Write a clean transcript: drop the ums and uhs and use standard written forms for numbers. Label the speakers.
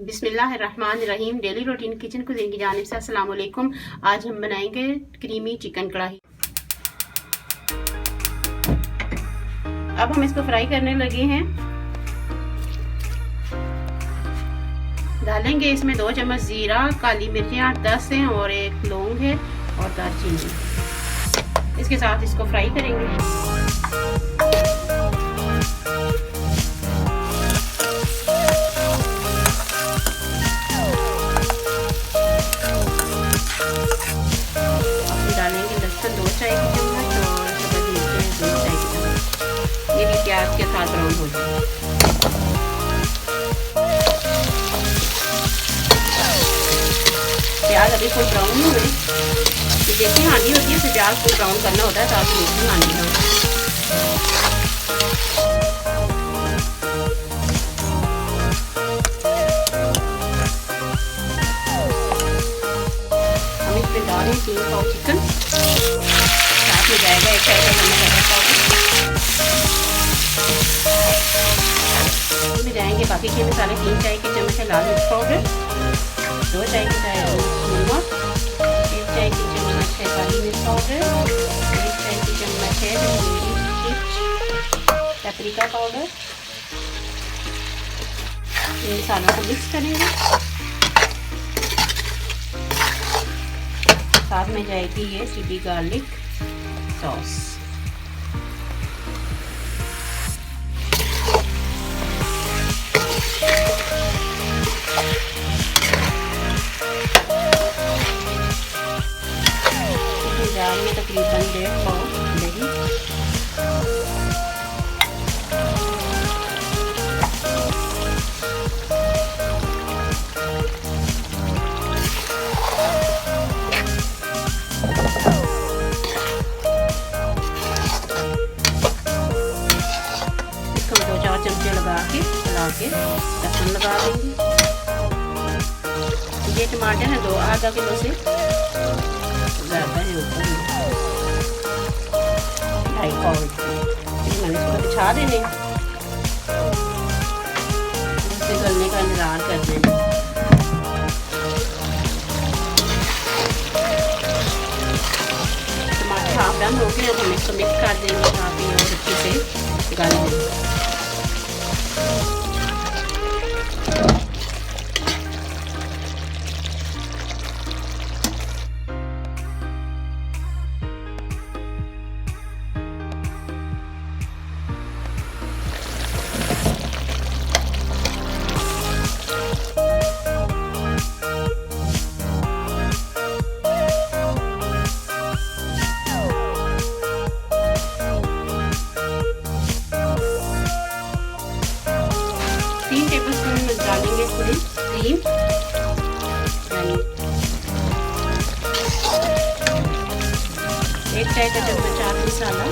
Speaker 1: बिस्मिल्लाहिर्रहमानिर्रहीम। Daily routine kitchen cuisine की जानिब से अस्सलाम वालेकुम। आज हम बनाएंगे क्रीमी चिकन कढ़ाई। अब हम इसको फ्राई करने लगे हैं। डालेंगे इसमें 2 चम्मच जीरा, काली मिर्चियाँ 10 हैं और 1 लौंग है और दालचीनी। इसके साथ इसको फ्राई करेंगे। डालेंगे लहसुन 2 चाय की चम्मच और सब्ज़ मिर्चें 2 चाय की चम्मच। ये भी प्याज के साथ ब्राउन हो जाए। प्याज अभी फुल ब्राउन नहीं हुए। देखिए आनी होती है, फिर प्याज को ब्राउन करना होता है ताकि मिर्ची आनी हो। हम इस पे डालें 3 पाव चिकन, साथ में जाएगा 1 चाय का चम्मच अदरक पाउडर। इसमें जाएंगे बाकी के मसाले। 3 चाय के चम्मच है लाल मिर्च पाउडर, 2 चाय की नमक, 1 चाय की चम्मच है काली मिर्च पाउडर, 1 चाय की चम्मच है पेपरिका पाउडर। इन मसालों को मिक्स करेंगे। साथ में जाएगी ये चिली गार्लिक सॉस। जार में तकरीबन 1.5 पाव दही, इसको 2-4 चमचे लगा के ढक्कन लगा देंगे। ये टमाटर है 2 आधा किलो से ज़्यादा है, ऊपर 2.5 पाव। मैंने इसको बिछा देने, इससे गलने का इंतज़ार कर देना। टमाटर हाफ डन हो गए। अब हम इसको मिक्स कर देंगे ताकि और अच्छे से गल जाए। डालेंगे इसमें क्रीम, यानी 1 चाय का चम्मच चाट मसाला,